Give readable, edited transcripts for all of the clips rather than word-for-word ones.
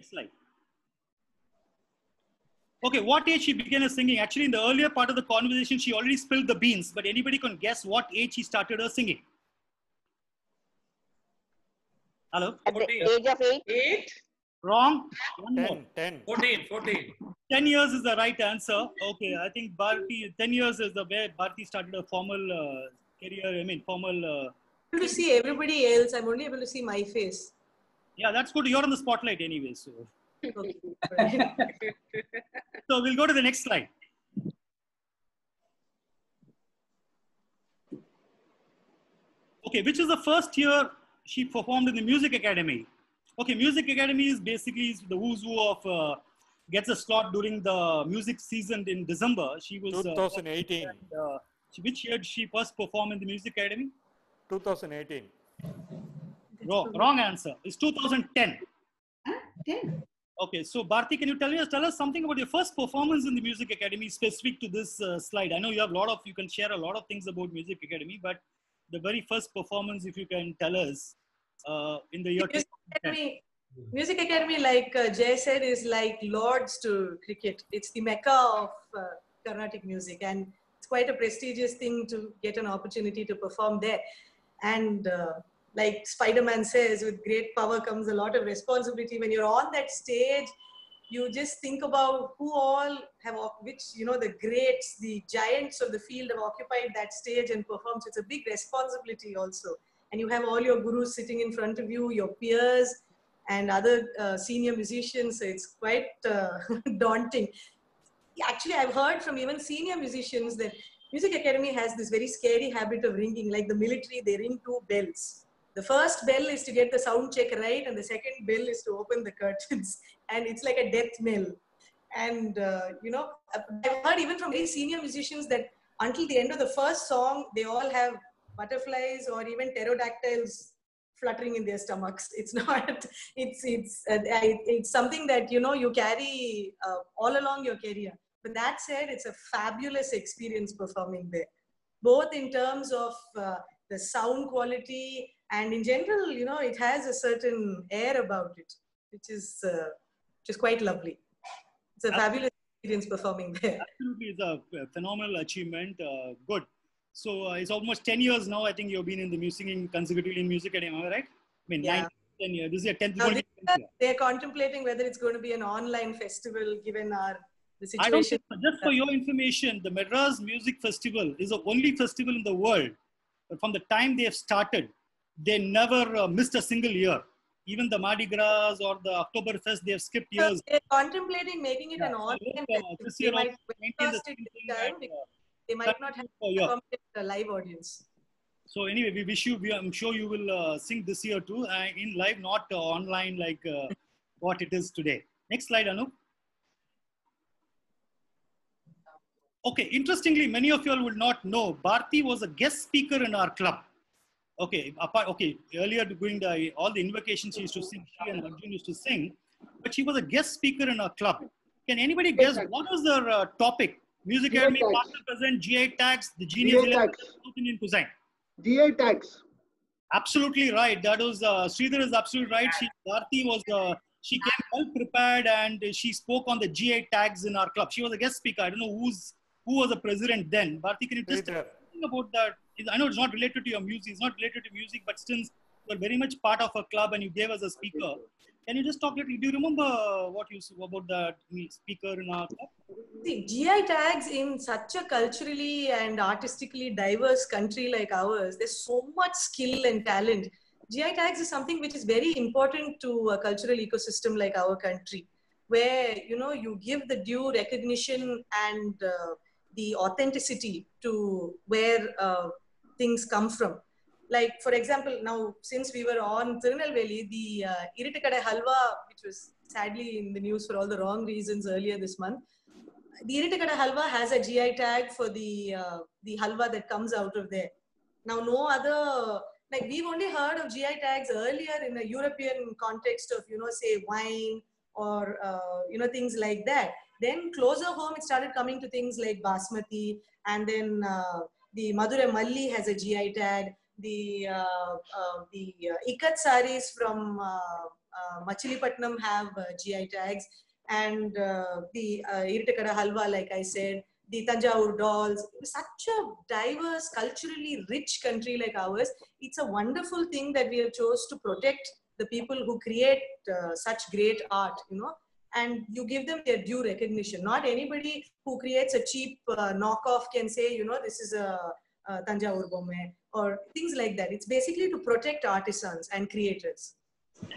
Next slide. Okay, what age she began singing? Actually, in the earlier part of the conversation, she already spilled the beans, but anybody can guess what age she started her singing? Hello? At the age of 8? 8? Wrong. 10. 14. 10 years is the right answer. Okay, I think Bharti, 10 years is the way Bharti started a formal career, I mean, formal... to see everybody else. I'm only able to see my face. Yeah, that's good. You're on the spotlight anyway, so... Okay. So we'll go to the next slide. Okay, which is the first year she performed in the Music Academy? Okay, Music Academy is basically the who's who of gets a slot during the music season in December. She was 2018. Which year did she first perform in the Music Academy? 2018. Wrong answer. It's 2010. 10. Okay, so Bharti, can you tell us something about your first performance in the Music Academy specific to this slide? I know you have you can share a lot of things about Music Academy, but the very first performance, if you can tell us in the year Music Academy, like Jay said, is like Lords to cricket. It's the mecca of Carnatic music, and it's quite a prestigious thing to get an opportunity to perform there. And like Spider-Man says, with great power comes a lot of responsibility. When you're on that stage, you just think about who all have, the greats, the giants of the field have occupied that stage and performed. So it's a big responsibility also. And you have all your gurus sitting in front of you, your peers and other senior musicians. So it's quite daunting. Actually, I've heard from even senior musicians that Music Academy has this very scary habit of ringing. Like the military, they ring 2 bells. The first bell is to get the sound check right, and the second bell is to open the curtains. And it's like a death knell. And, I've heard even from very senior musicians that until the end of the first song, they all have butterflies or even pterodactyls fluttering in their stomachs. It's not, it's something that, you carry all along your career. But that said, it's a fabulous experience performing there, both in terms of the sound quality and in general, it has a certain air about it, which is quite lovely. It's a fabulous experience performing there. Absolutely, it's a phenomenal achievement. Good. So it's almost 10 years now. I think you've been in the singing consecutively in Music Academy, am I right? I mean, yeah. 10 years. This is your 10th year. They're contemplating whether it's going to be an online festival given the situation. I don't think, just for your information, the Madras Music Festival is the only festival in the world. But from the time they have started, they never missed a single year. Even the Mardi Gras or the Oktoberfest, they have skipped years. So they're contemplating making it an online festival. This year they might broadcast it time. They might not have a live audience. So anyway, we wish you, I'm sure you will sing this year too, in live, not online like what it is today. Next slide, Anup. Okay, interestingly, many of you all will not know, Bharti was a guest speaker in our club. Okay, earlier during all the invocations she used to sing, she and Arjun used to sing, but she was a guest speaker in our club. Can anybody guess what was the topic? Music Academy, partner present, GI tags, the Genius South Indian Cuisine. GI tags. Absolutely right. That was, Sridhar is absolutely right. Bharti was, she came well prepared and she spoke on the GI tags in our club. She was a guest speaker. I don't know who was the president then. Bharti, can you just tell me about that? I know it's not related to your music, it's not related to music, but since you're very much part of a club and you gave us a speaker, can you just talk a little? Do you remember what you said about the speaker in our club? See, GI tags in such a culturally and artistically diverse country like ours, there's so much skill and talent. GI tags is something which is very important to a cultural ecosystem like our country, where, you give the due recognition and the authenticity to where things come from. Like, for example, now, since we were on Tirunelveli, the Iritakada Halwa, which was sadly in the news for all the wrong reasons earlier this month, the Iritakada Halwa has a GI tag for the halwa that comes out of there. Now, no other, like, we've only heard of GI tags earlier in a European context of, say, wine or, things like that. Then closer home, it started coming to things like Basmati, and then the Madurai Malli has a GI tag. the ikat saris from Machilipatnam have GI tags, and the Iritakada halwa, like I said, the Tanjavur dolls. Such a diverse, culturally rich country like ours. It's a wonderful thing that we have chose to protect the people who create such great art, you know, and you give them their due recognition. Not anybody who creates a cheap knockoff can say, you know, this is a Tanjavur Bomme or things like that. It's basically to protect artisans and creators.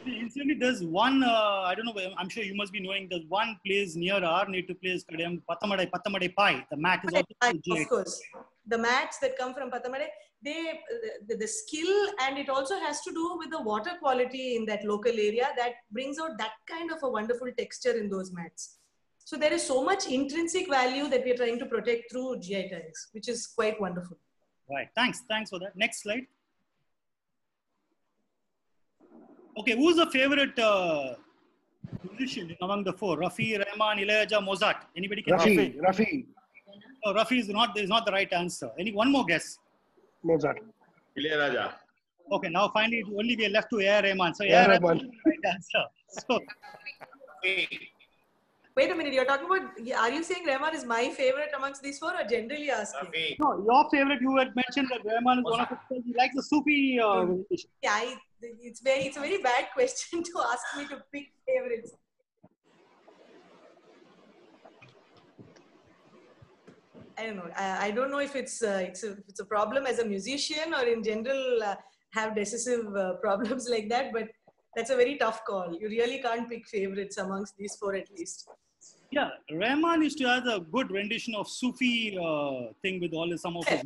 Incidentally, there's one, I don't know, I'm sure you must be knowing, there's one place near our native place, Pathamadai Pai. The mat is also of course. The mats that come from Pathamadai, the skill, and it also has to do with the water quality in that local area that brings out that kind of a wonderful texture in those mats. So there is so much intrinsic value that we are trying to protect through GI tags, which is quite wonderful. Right. Thanks for that. Next slide. Okay, who's the favorite musician among the four? Rafi, Rahman, Ilaiyaraaja, Mozart. Anybody can? Rafi. Oh, Rafi is not the right answer. One more guess? Mozart. Ilaiyaraaja. Okay, now finally only we are left to A.R. Rahman. So A.R. A.R. Rahman. Rahman is the right answer. So Wait a minute, you're talking about, are you saying Rahman is my favorite amongst these four, or generally asking? no, your favorite, you had mentioned that Rahman is one of the, he likes the Sufi musician. Yeah, it's a very bad question to ask me to pick favorites. I don't know. I don't know if it's a problem as a musician or in general have decisive problems like that. But that's a very tough call. You really can't pick favorites amongst these four at least. Yeah, Rahman used to have a good rendition of Sufi thing with all some of his.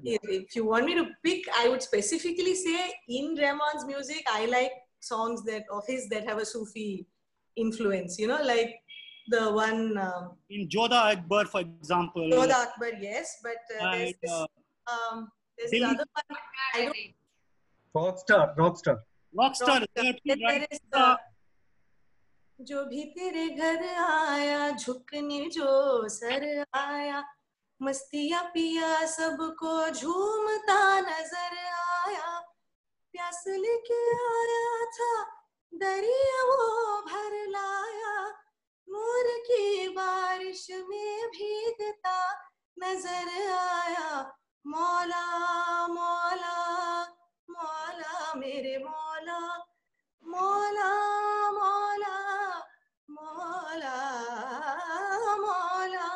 If you want me to pick, I would specifically say in Rahman's music, I like songs of his that have a Sufi influence. You know, like the one in Jodha Akbar, for example. Jodha Akbar, yes, but there's this other one. I don't. Rockstar. There is जो भी तेरे घर आया झुकने जो sir आया मस्तियाँ पिया सबको झूमता नजर आया प्यास लेके आया था दरिया वो भर लाया नूर की बारिश में भीगता नजर आया मौला मौला मौला मेरे मौला मौला मौला मौला मौला.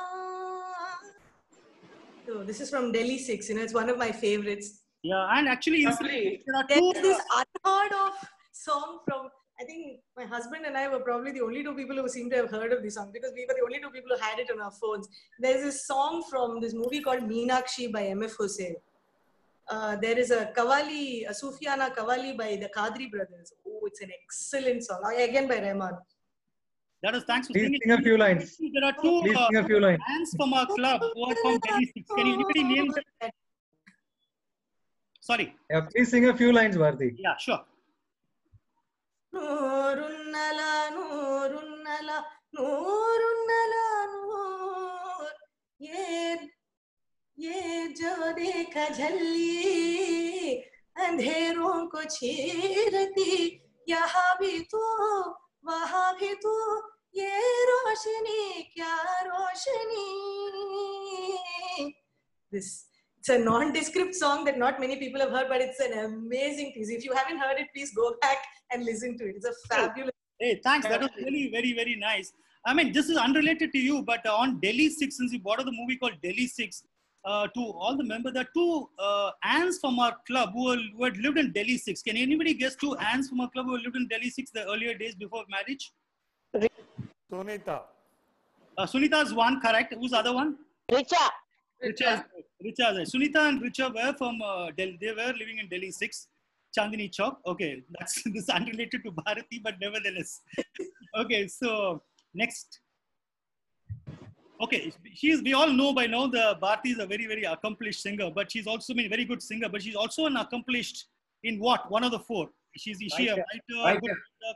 So this is from Delhi 6, you know, it's one of my favorites. Yeah, and actually there are There's two. this unheard of song from, I think my husband and I were probably the only two people who seem to have heard of this song because we were the only two people who had it on our phones. There's this song from this movie called Meenakshi by M.F. Hussain. There is a Qawwali, a Sufiana Qawwali by the Qadri brothers. Oh, it's an excellent song. Again by Rahman. That is thanks for Please singing. sing a few lines. There are two Please sing a few lines. bands from our club who are from Delhi 6. Can anybody name them? Sorry. Yeah, please sing a few lines, Bharti. Yeah, sure. Noorunnala, noorunnala, noorunnala, noor. ये जो देखा झल्ली अंधेरों को चीरती यहाँ भी तू वहाँ भी तू ये रोशनी क्या रोशनी. It's a nondescript song that not many people have heard, but it's an amazing piece. If you haven't heard it, please go back and listen to it. It's a fabulous. Hey, thanks. That was really very, very nice. I mean, this is unrelated to you, but on Delhi 6, since you brought up the movie called Delhi 6, to all the members, there are two ants from our club who had lived in Delhi 6. Can anybody guess two ants from our club who lived in Delhi 6 the earlier days before marriage? Sunita. Sunita is one, correct. Who's the other one? Richa. Richa. Sunita and Richa were from Delhi. They were living in Delhi 6, Chandni Chowk. Okay, this is unrelated to Bharati, but nevertheless. Okay, so next. Okay, we all know by now the Bharti is a very, very accomplished singer, but she's also a very good singer, but she's also an accomplished in what? One of the four. Is she a writer,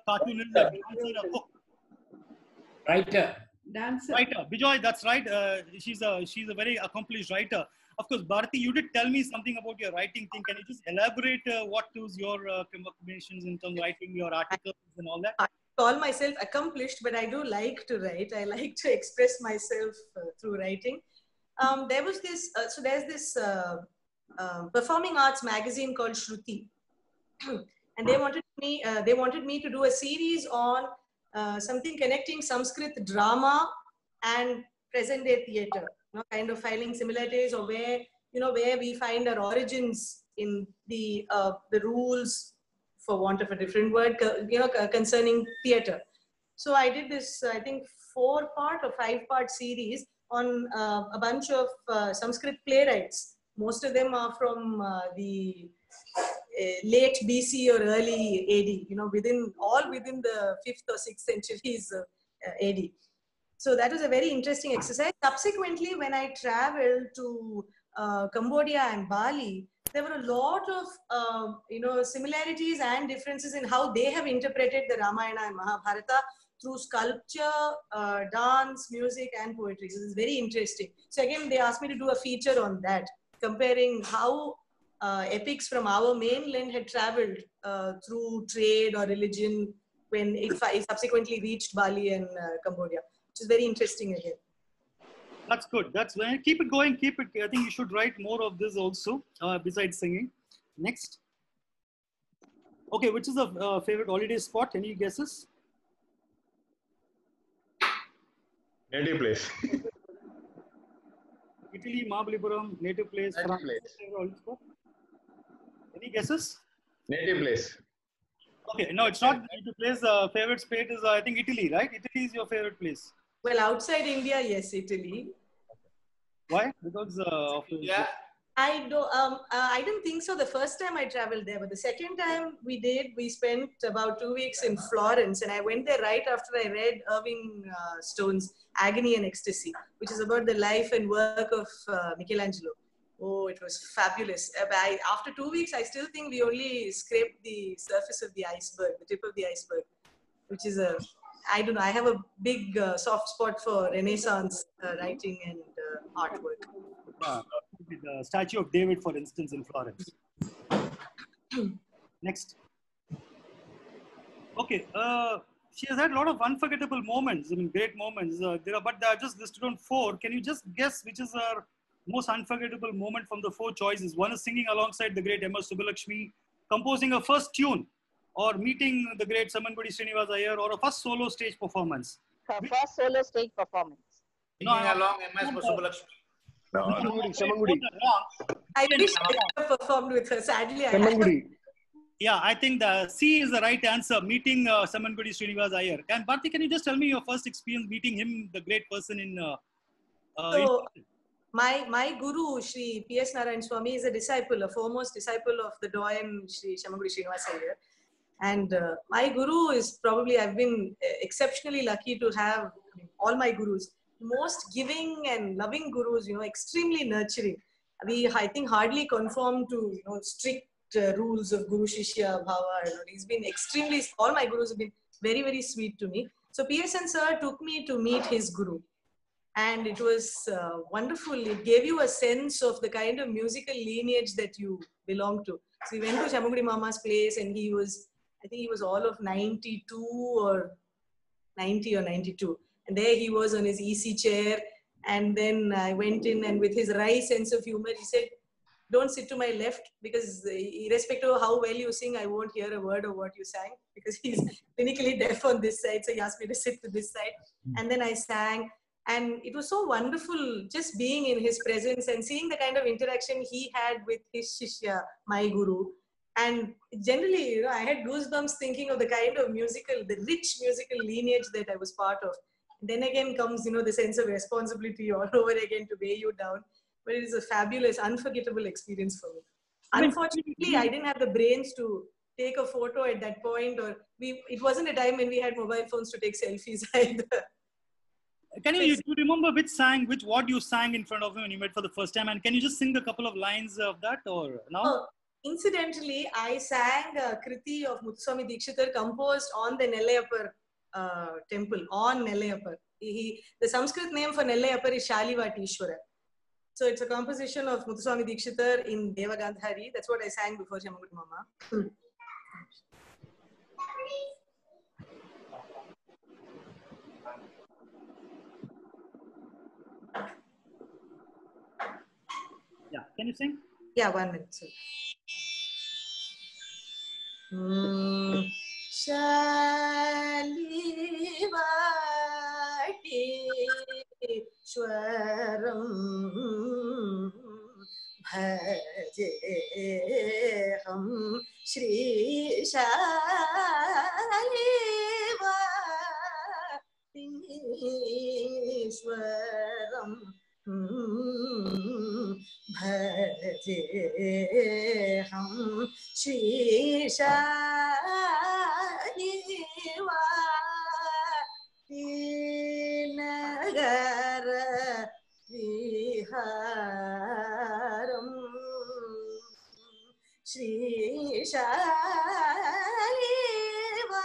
cartoonist, a dancer, a cook? Writer. Dancer. Writer. Bijoy, that's right. She's a very accomplished writer. Of course, Bharati, you did tell me something about your writing thing. Can you just elaborate what was your combinations in terms of writing your articles and all that? I call myself accomplished, but I do like to write. I like to express myself through writing. There was this, so there's this performing arts magazine called Shruti. And they wanted me to do a series on something connecting Sanskrit drama and present day theatre, kind of finding similarities, or where we find our origins in the rules, for want of a different word, concerning theatre. So I did this, I think, 4-part or 5-part series on a bunch of Sanskrit playwrights. Most of them are from the late BC or early AD, within the 5th or 6th centuries of AD. So that was a very interesting exercise. Subsequently, when I traveled to Cambodia and Bali, there were a lot of similarities and differences in how they have interpreted the Ramayana and Mahabharata through sculpture, dance, music, and poetry. So it's very interesting. So again, they asked me to do a feature on that, comparing how epics from our mainland had traveled through trade or religion when it subsequently reached Bali and Cambodia, which is very interesting again. That's good. That's when keep it going. Keep it. I think you should write more of this also, besides singing. Next. Okay, which is a favorite holiday spot? Any guesses? Native place. Italy, Mahabalipuram, native place. Native France. place. Favorite holiday spot? Any guesses? Native place. Okay, no, it's not native place. Favorite state is, I think, Italy, right? Italy is your favorite place. Well, outside India, yes, Italy. Why? Because of I didn't think so the first time I traveled there, but the second time we spent about 2 weeks in Florence, and I went there right after I read Irving Stone's Agony and Ecstasy, which is about the life and work of Michelangelo. Oh, it was fabulous. After 2 weeks, I still think we only scraped the surface of the iceberg, the tip of the iceberg, which is I don't know, I have a big soft spot for Renaissance writing and artwork. The statue of David, for instance, in Florence. Next. Okay. She has had a lot of unforgettable moments. I mean, great moments. But they are just listed on 4. Can you just guess which is her most unforgettable moment from the 4 choices? One is singing alongside the great M.S. Subbulakshmi, composing her first tune, or meeting the great Samankudi Srinivas Iyer, or a first solo stage performance. Her first solo stage performance. Singing along MS Subbulakshmi. Samangudi. I wish I could have performed with her. Sadly, I Samangudi. Yeah, I think the C is the right answer. Meeting Samankudi Srinivas Iyer. And Bharti, can you just tell me your first experience meeting him, the great person in? So, my guru, Shri P.S. Narayan Swami, is a foremost disciple of the Doyen Shri Samankudi Srinivas Iyer. And my guru is probably, I've been exceptionally lucky to have all my gurus. Most giving and loving gurus, extremely nurturing. We, I think, hardly conform to, strict rules of Guru Shishya Bhava. He's been all my gurus have been very, very sweet to me. So PSN sir took me to meet his guru. And it was wonderful. It gave you a sense of the kind of musical lineage that you belong to. So we went to Chamagudi Mama's place, and I think he was all of 92 or 90 or 92. And there he was on his easy chair. And then I went in, and with his wry sense of humor, he said, "Don't sit to my left, because irrespective of how well you sing, I won't hear a word of what you sang," because he's clinically deaf on this side. So he asked me to sit to this side. And then I sang. And it was so wonderful just being in his presence and seeing the kind of interaction he had with his Shishya, my guru. And generally, I had goosebumps thinking of the kind of the rich musical lineage that I was part of. Then again comes, the sense of responsibility all over again to weigh you down. But it is a fabulous, unforgettable experience for me. Unfortunately, I didn't have the brains to take a photo at that point, or it wasn't a time when we had mobile phones to take selfies either. Can you remember what you sang in front of him when you met for the first time? And can you just sing a couple of lines of that, or now? Incidentally, I sang a Kriti of Muthuswami Dikshitar composed on the Nellayapar temple, on Nellayapar. The Sanskrit name for Nellayapar is Shalivatishwara. So it's a composition of Muthuswami Dikshitar in Deva Gandhari. That's what I sang before Chamangudi Mama. Yeah, can you sing? Yeah, 1 minute. Sir. Shalivati Bhajeham Shri Shalivati Bhajeham Shri Shalivati Nagara Viharam Shri Shalivati Bhajeham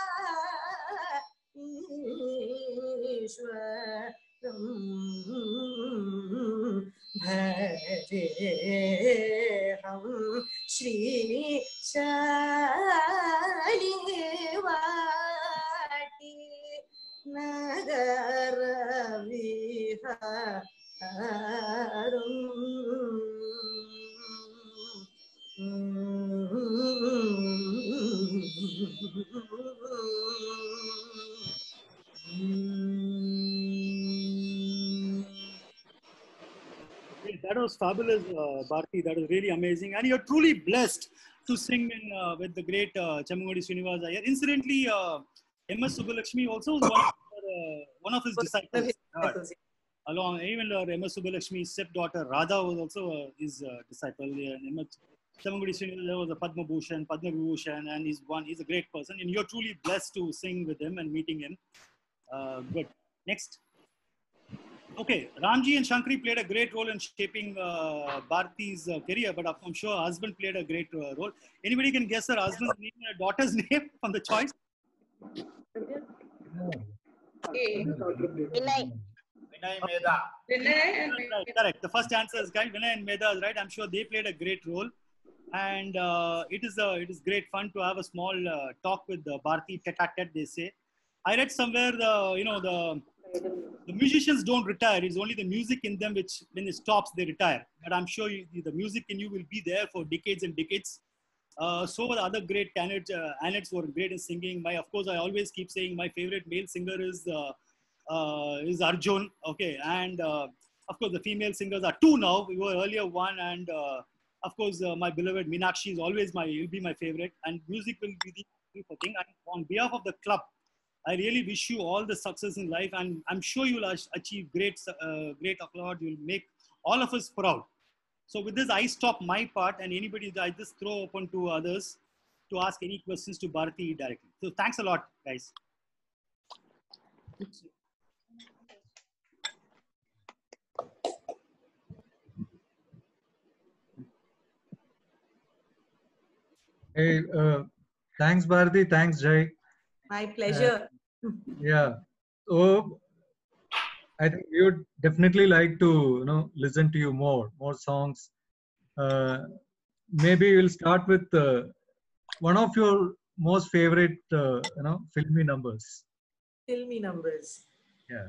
Shri Shalivati Nagara Viharam That was fabulous, Bharti. That was really amazing. And you're truly blessed to sing with the great Chamangodi Srinivas Iyer. Incidentally, M.S. Subbulakshmi also was one of his disciples. Along, even M.S. Subbulakshmi's stepdaughter Radha was also his disciple. Chamangodi Srinivas was a Padma Bhushan, Padma Vibhushan, and he's a great person. And you're truly blessed to sing with him and meeting him. Good. Next. Okay, Ramji and Shankari played a great role in shaping Bharti's career, but I'm sure her husband played a great role. Anybody can guess her husband's name and her daughter's name from the choice? Vinay. Vinay Medha. Right, correct. The first answer is right. Vinay and Medha is right. I'm sure they played a great role. And it is great fun to have a small talk with Bharti tete-a-tete, they say. I read somewhere the musicians don't retire. It's only the music in them which, when it stops, they retire. But I'm sure the music in you will be there for decades and decades. So were the other great candidates. Annets were great in singing. Of course, I always keep saying my favorite male singer is Arjun. Okay, and of course the female singers are two now. We were earlier one, and of course my beloved Meenakshi is always will be my favorite. And music will be the thing. And on behalf of the club, I really wish you all the success in life, and I'm sure you'll achieve great applause. You'll make all of us proud. So with this, I stop my part, and anybody, I just throw open to others to ask any questions to Bharti directly. So thanks a lot, guys. Hey, thanks Bharti, thanks Jai. My pleasure. Yeah. So I think we would definitely like to listen to you more songs. Maybe we'll start with one of your most favorite filmy numbers. Filmy numbers. Yeah.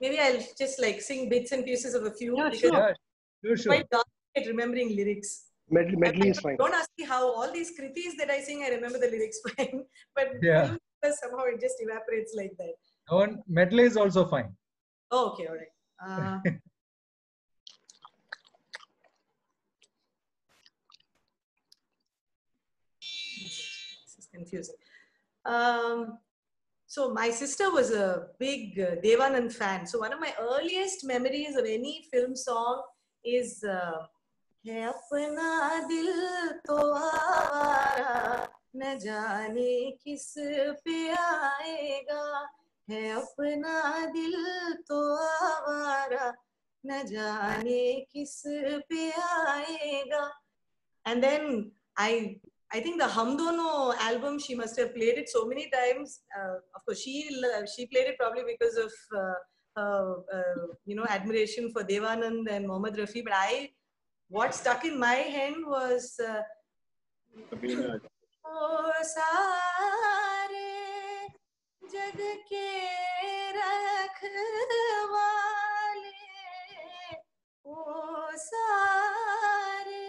Maybe I'll just sing bits and pieces of a few. Yeah, because sure. Yeah, I'm sure. quite dark at remembering lyrics. Medley is fine. Don't ask me how all these kritis that I sing, I remember the lyrics fine. But Yeah. somehow it just evaporates like that. Medley is also fine. Oh, okay, all right. This is confusing. So my sister was a big Devanand fan. So one of my earliest memories of any film song is है अपना दिल तो आवारा न जाने किस पे आएगा है अपना दिल तो आवारा न जाने किस पे आएगा. And then I think the Hum Dono album, she must have played it so many times. Of course, she played it probably because of admiration for Devanand and Mohammad Rafi, but what stuck in my head was ओ सारे जग के रखवाले, ओ सारे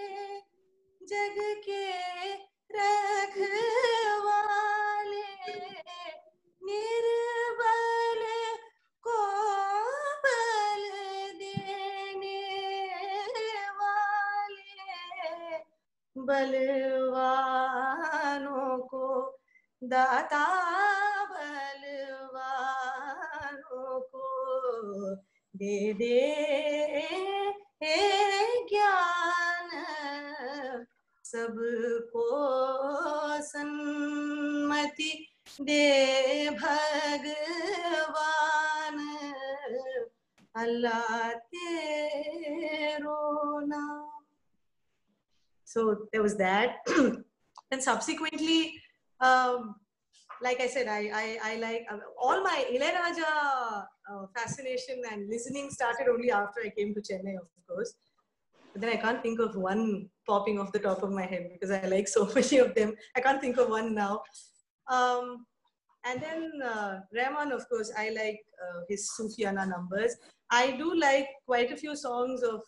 जग के रखवाले, निर्बल को बल देने वाले, बलवानों को दाता, बलवानों को दे दे ज्ञान, सबको सन्मति दे भगवान, अल्लाह तेरो नाम. So there was that. And subsequently, like I said, I like all my Ilayaraja fascination and listening started only after I came to Chennai, of course. But then I can't think of one popping off the top of my head because I like so many of them. I can't think of one now. And then Rahman, of course, I like his Sufiana numbers. I do like quite a few songs of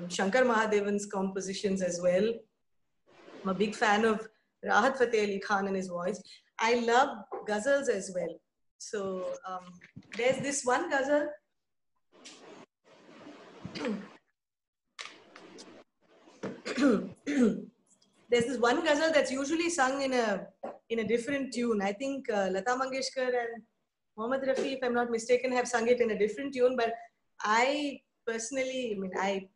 Shankar Mahadevan's compositions as well. I'm a big fan of Rahat Fateh Ali Khan and his voice. I love ghazals as well. So there's this one ghazal. There's this one ghazal that's usually sung in a different tune. I think Lata Mangeshkar and Mohammad Rafi, if I'm not mistaken, have sung it in a different tune. But I personally, I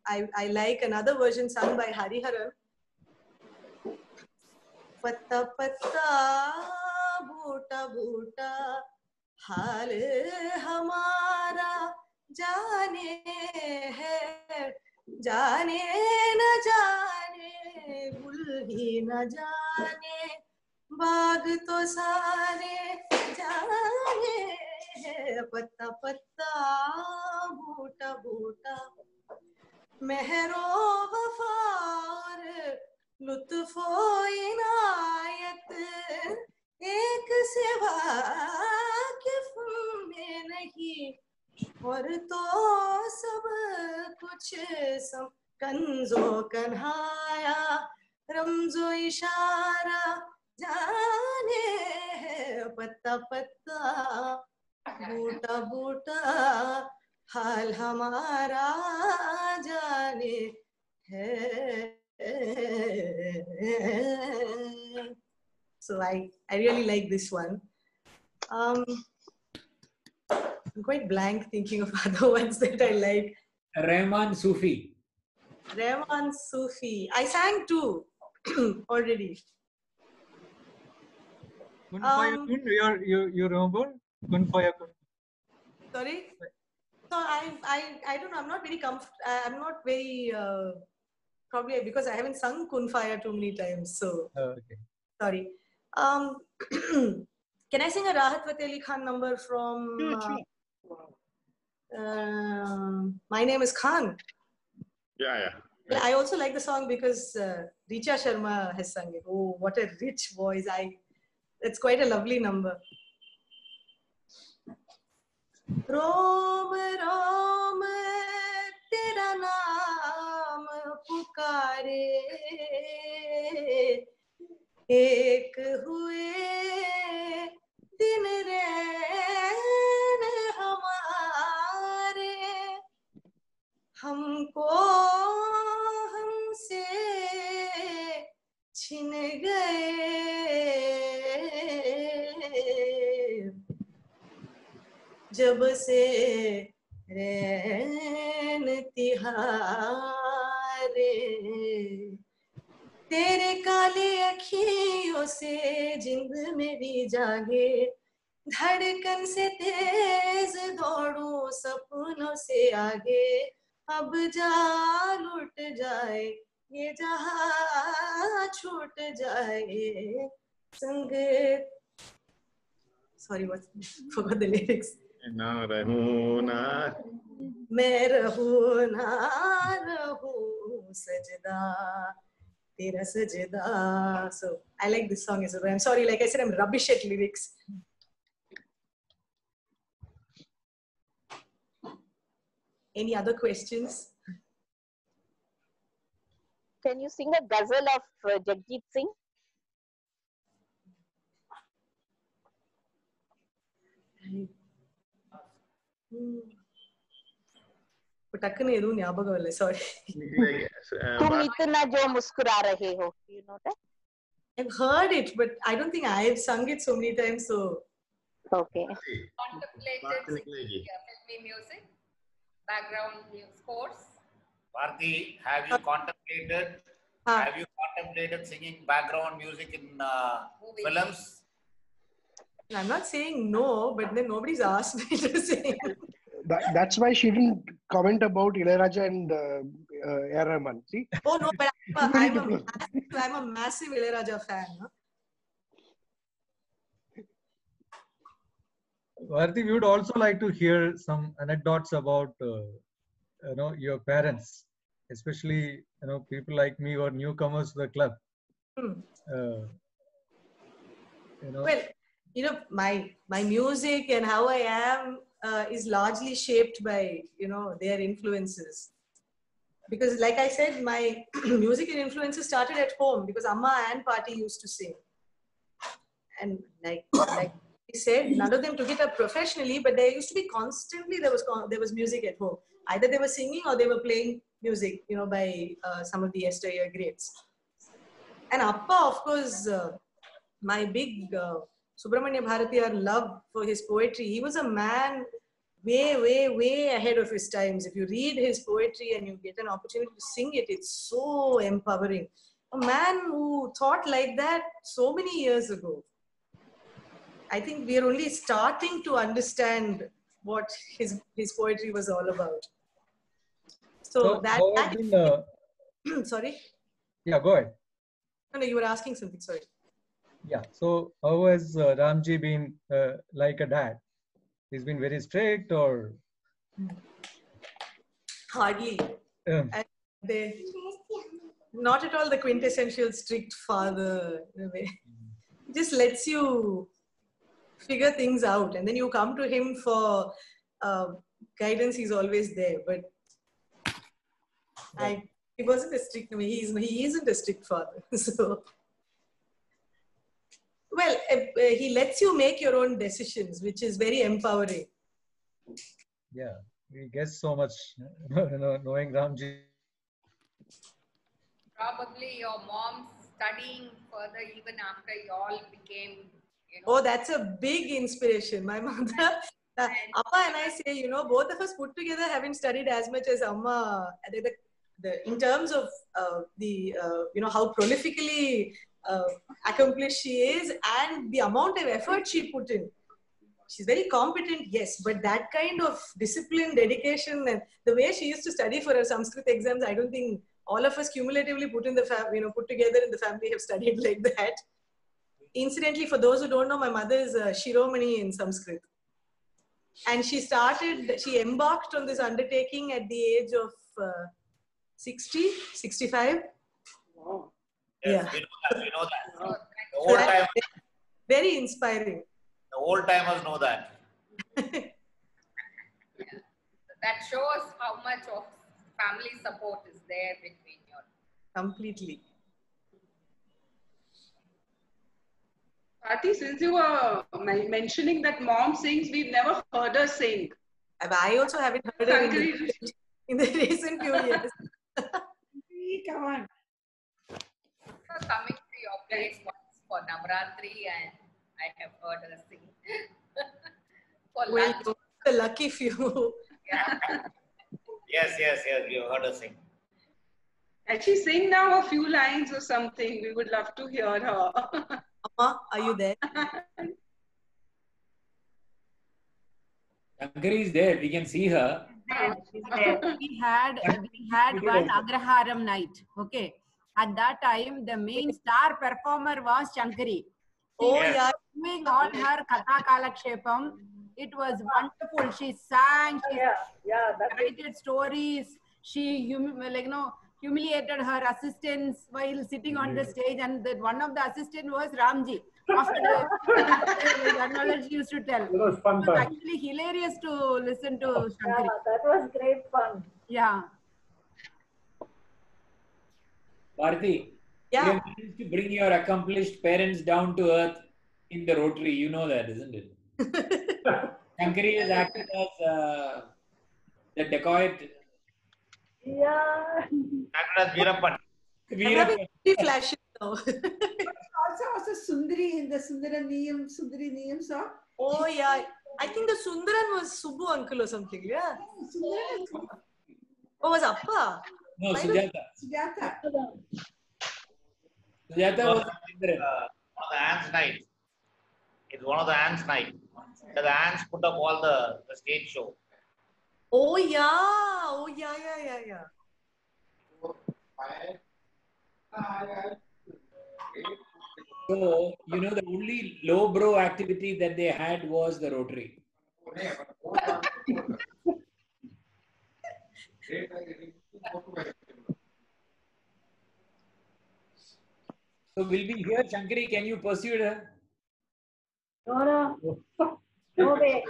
like another version sung by Hariharan. Patta patta, bhuta bhuta, हाल हमारा जाने है, जाने न जाने, गुल ही न जाने, बाग तो सारे जाने हैं, पत्ता पत्ता बूटा बूटा, मेहरो वफार लुत्फो इनायत, एक सिवा किफ में नहीं, और तो सब कुछ सम, कंजो कन्हाया रमजो इशारा जाने है, पत्ता पत्ता बूटा बूटा, हाल हमारा जाने है. So I really like this one. I'm quite blank thinking of other ones that I like. Rahman Sufi. Rahman Sufi. I sang two already. Kun Fayakun, you remember? Kun Fayakun. Sorry? So I don't know. I'm not very I'm not very probably because I haven't sung Kun Faya too many times. So Okay. sorry. Can I sing a Rahat Fateh Ali Khan number from My Name is Khan? Yeah. I also like the song because Richa Sharma has sung it. Oh, what a rich voice. It's quite a lovely number. Rom Rom Tera naam pukare, एक हुए दिन रैन हमारे, हमको हमसे छिन गए, जब से रैन तिहारे, तेरे काले अखियों से जिंद मेरी जागे, धड़कन से तेज दौड़ूं सपनों से आगे, अब जा लुट जाए ये जहां छूट जाए संग. Sorry, forgot the lyrics. Na rahu na. मैं रहूं ना रहूं सजदा तेरा सजदा. So I like this song as well. I'm sorry, like I said, I'm rubbish at lyrics. Any other questions? Can you sing a ghazal of Jagjit Singh? टक्कने एदू ஞாபகம் இல்ல, sorry. तुम इतना जो मुस्कुरा रहे हो. You know that? I've heard it, but I don't think I've sung it so many times. So Okay. Contemplated singing filmy music, background scores. Bharti, have you contemplated singing background music in films? I'm not saying no, but then nobody's asked me to sing. That's why she didn't comment about Ilayaraja and A.R. Rahman. See? Oh no, but I'm a massive Ilayaraja fan. Huh? Bharti, we would also like to hear some anecdotes about your parents, especially people like me who are newcomers to the club. Well, my music and how I am is largely shaped by their influences. Because like I said, my music and influences started at home because Amma and Pati used to sing. And like he said, none of them took it up professionally, but there used to be constantly, there was music at home. Either they were singing or they were playing music, by some of the yesteryear greats. And Appa, of course, my big Subramanya Bharatiyar love for his poetry. He was a man way ahead of his times. If you read his poetry and you get an opportunity to sing it, it's so empowering. A man who thought like that so many years ago. I think we are only starting to understand what his poetry was all about. So that sorry? Yeah, go ahead. No, you were asking something, sorry. Yeah, so how has Ramji been like a dad? He's been very strict or? Hardly. Not at all the quintessential strict father in a way. He just lets you figure things out, and then you come to him for guidance. He's always there, but he wasn't a strict. He isn't a strict father. So, well, he lets you make your own decisions, which is very empowering. Yeah, we guess so much, knowing Ramji. Probably your mom studying further even after you all became. Oh, that's a big inspiration. My mother, Appa and I say, both of us put together haven't studied as much as Amma. In terms of how prolifically accomplished she is and the amount of effort she put in. She's very competent, yes, but that kind of discipline, dedication, and the way she used to study for her Sanskrit exams, I don't think all of us cumulatively put together in the family have studied like that. Incidentally, for those who don't know, my mother is a Shiromani in Sanskrit. And she embarked on this undertaking at the age of 60, 65. Wow. Yes, Yeah. we know that. The old timers, very inspiring. the old timers know that. That shows how much of family support is there between you. Completely. Bharti, since you were mentioning that mom sings, we've never heard her sing. I also haven't heard her in the recent few years. Come on. Coming to your place once for Navratri, and I have heard her sing. For Well, lunch. the lucky few. Yeah. Yes, we have heard her sing. And she sing now a few lines or something. We would love to hear her. Amma, are you there? Shankari is there. We can see her. She's there. We had one Agraharam night. Okay. At that time, the main star performer was Shankari. Oh, yeah. Doing all her Katha Kalakshepam It was wonderful. She sang, she narrated stories. She humiliated her assistants while sitting on the stage, and one of the assistants was Ramji. After the acknowledge used to tell. It was actually hilarious to listen to Shankari. Yeah, that was great fun. Yeah. Bharati, you have managed to bring your accomplished parents down to earth in the Rotary. You know that, isn't it? Shankari has acted as the dacoit. Yeah. Acted as Veerappan. Veerappan. Flashes now. Also Sundari in the Sundari Niyam song. Oh yeah, I think the Sundaran was Subbu uncle or something. Yeah. Oh, was Appa? No, Sujata. Sujata was one of the Ants night. It's one of the Ants night. The Ants put up all the stage show. Oh yeah. So, the only low bro activity that they had was the Rotary. So, will we hear Shankari? Can you pursue her? No way.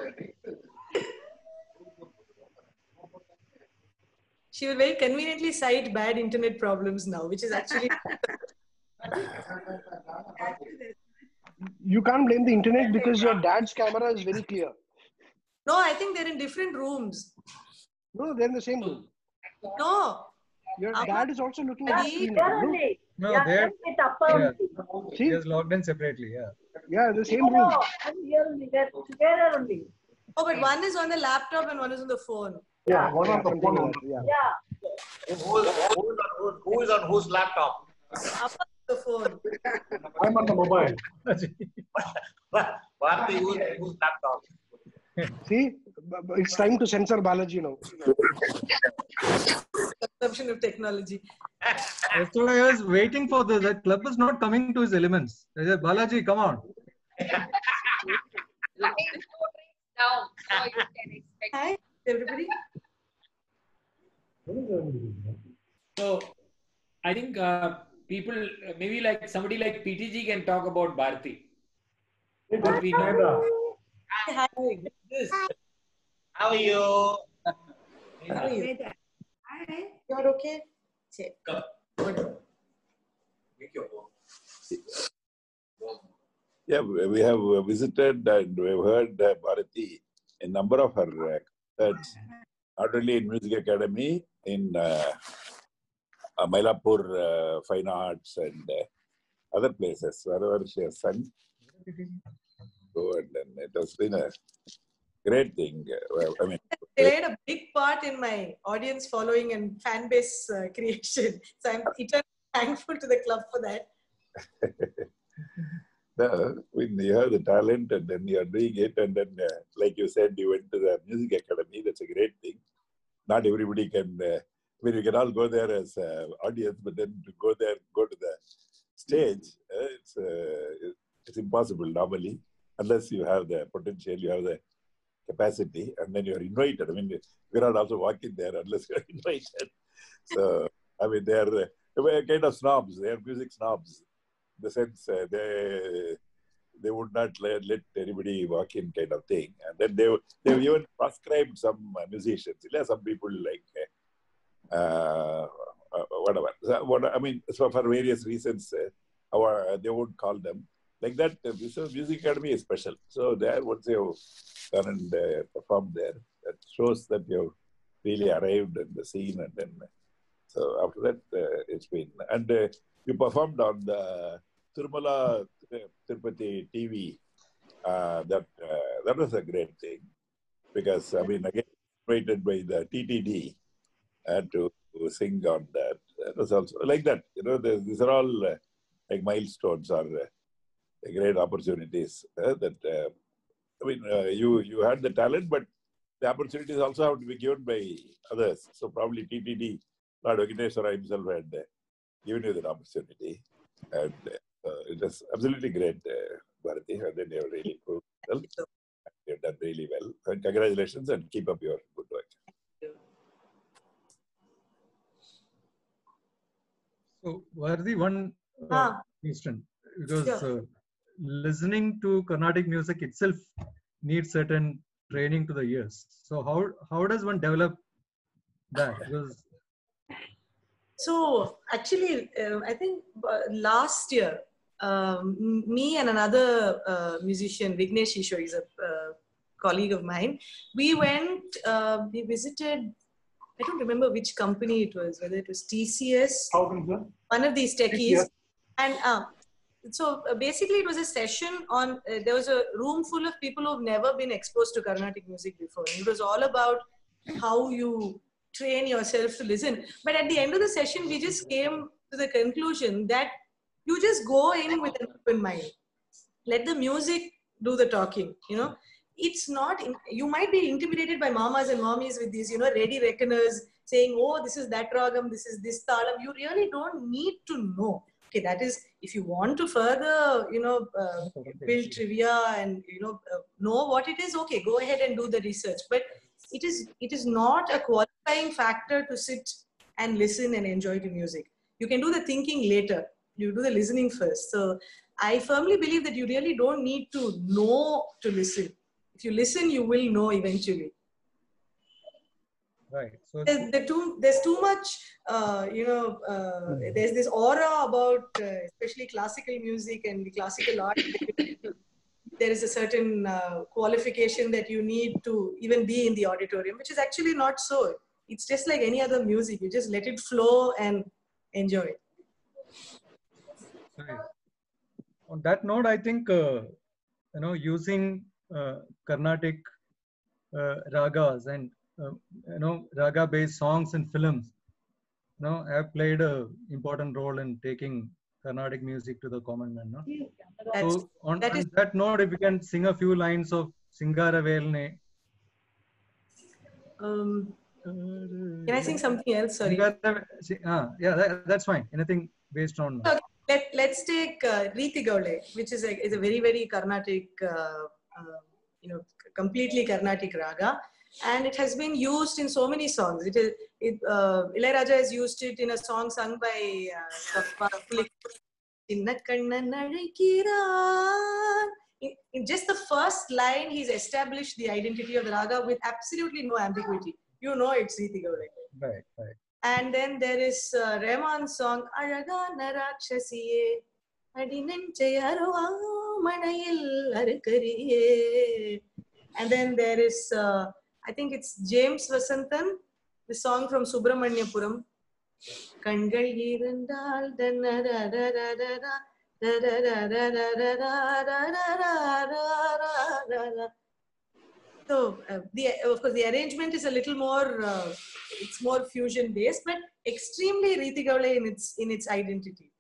She will very conveniently cite bad internet problems now, which is actually. You can't blame the internet because your dad's camera is very clear. No, I think they're in different rooms. No, they're in the same room. No. Your dad is also looking at the screen. No, they're he is logged in separately. Yeah, the same room. I'm here only. They're together only. Oh, but one is on the laptop and one is on the phone. Yeah, one on the phone. Yeah. Who is on whose laptop? Up on the phone. I'm on the mobile. Bharati, whose laptop? See, it's time to censor Balaji now. Consumption of technology. Yesterday I was waiting for this. The club is not coming to his elements. I said, Balaji, come on. Down, so you can expect. Hi, everybody. So, I think people, maybe like somebody like PTG can talk about Bharati. What we know. Hi. How are you? How are you? Hi. You're okay? Yeah, we have visited and we have heard Bharati, a number of her concerts, not only in Music Academy, in Mylapore Fine Arts and other places, wherever she has sung. So, and then it has been a great thing. I mean, played a big part in my audience following and fan base creation. So I'm eternally thankful to the club for that. When you have the talent and then you are doing it, and then, like you said, you went to the Music Academy, that's a great thing. Not everybody can, we can all go there as audience, but then to go there, go to the stage, it's impossible normally, unless you have the potential, you have the capacity, and then you're invited. I mean, we're not also walking there unless you're invited. So, I mean, they're kind of snobs, they're music snobs. In the sense, they would not let anybody walk in kind of thing. And then they've even proscribed some musicians. Some people like, whatever. I mean, so for various reasons, they would call them. Like that, Music Academy is special. So there, once you've gone and performed there, that shows that you've really arrived in the scene. And then, so after that, it's been, and you performed on the Tirumala Tirupati TV. That was a great thing, because I mean, again, invited by the TTD to sing on that. That was also like that. These are all like milestones or great opportunities. That I mean, you had the talent, but the opportunities also have to be given by others. So probably TTD, Lord Venkateswara himself had given you that opportunity, and it was absolutely great, Bharati. And then you have really proved yourself. You've done really well. And congratulations and keep up your good work. So, Vardi, one question, because listening to Carnatic music itself needs certain training to the ears. So, how does one develop that? Because so actually, I think last year, me and another musician, Vignesh Isho, is a colleague of mine. We went, we visited, I don't remember which company it was, whether it was TCS, one of these techies. And so basically it was a session on, there was a room full of people who've never been exposed to Carnatic music before. And it was all about how you train yourself to listen. But at the end of the session, we just came to the conclusion that you just go in with an open mind. Let the music do the talking, you know. It's not, you might be intimidated by mamas and mommies with these, you know, ready reckoners saying, oh, this is that ragam, this is this talam. You really don't need to know. Okay, that is, if you want to further, you know, build trivia and, you know what it is, okay, go ahead and do the research. But it is not a qualifying factor to sit and listen and enjoy the music. You can do the thinking later. You do the listening first. So I firmly believe that you really don't need to know to listen. If you listen, you will know eventually. Right. So there's too much, you know, there's this aura about especially classical music and the classical art. There is a certain qualification that you need to even be in the auditorium, which is actually not so. It's just like any other music. You just let it flow and enjoy it. Right. On that note, I think, you know, using Carnatic ragas and you know, raga-based songs in films, you know, have played an important role in taking Carnatic music to the common man. No? So on that note, if you can sing a few lines of Singara Velne. Can I sing something else? Sorry. Yeah, that's fine. Anything based on. Okay, let's take Riti Gaule, which is a very, very Carnatic, you know, completely Carnatic raga. And it has been used in so many songs. Ilayaraja has used it in a song sung by in just the first line, he's established the identity of the raga with absolutely no ambiguity. You know it's Riti Gaule. Right, right. And then there is Rahman's song, Azhagana Rakshasiye, Adinenche Aruva Manayil Arukariye. And then there is, I think it's James Vasantan, the song from Subramaniapuram. Kangal Irandal So of course the arrangement is a little more, it's more fusion based, but extremely Riti Gaule in its identity.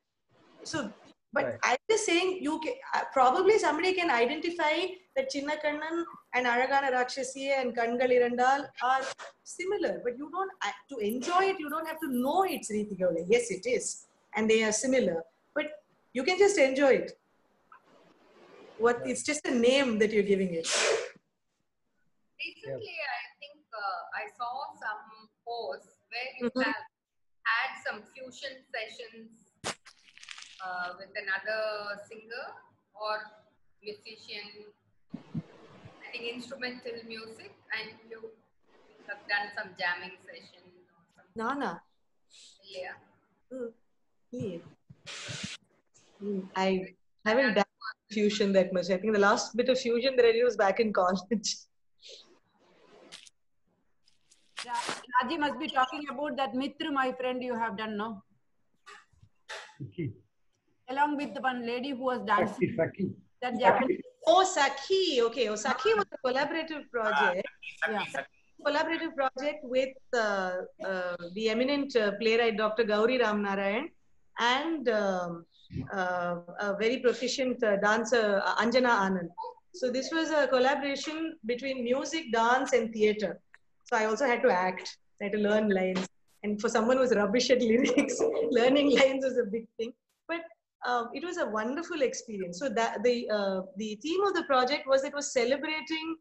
So, but right. I'm just saying, you can, probably somebody can identify that Chinna Kannan and Azhagana Rakshasiye and Kangal Irandal are similar, but you don't, to enjoy it, you don't have to know it's Riti Gaule. Yes, it is, and they are similar, but you can just enjoy it. It's just a name that you're giving it. Recently, I think I saw some posts where you have had some fusion sessions with another singer or musician, I think instrumental music, and you have done some jamming sessions or something. Nana. Yeah. I haven't done fusion that much. I think the last bit of fusion that I did was back in college. Raji must be talking about that Mitra, my friend, you have done, no? Okay. Along with the one lady who was dancing. Sakhi. That Japanese. Oh, Sakhi. Okay. Oh, Sakhi was a collaborative project. Collaborative project with the eminent playwright Dr. Gauri Ramnarayan and a very proficient dancer Anjana Anand. So this was a collaboration between music, dance, and theatre. So I also had to act. I had to learn lines. And for someone who's rubbish at lyrics, learning lines was a big thing. But it was a wonderful experience. So that the theme of the project was celebrating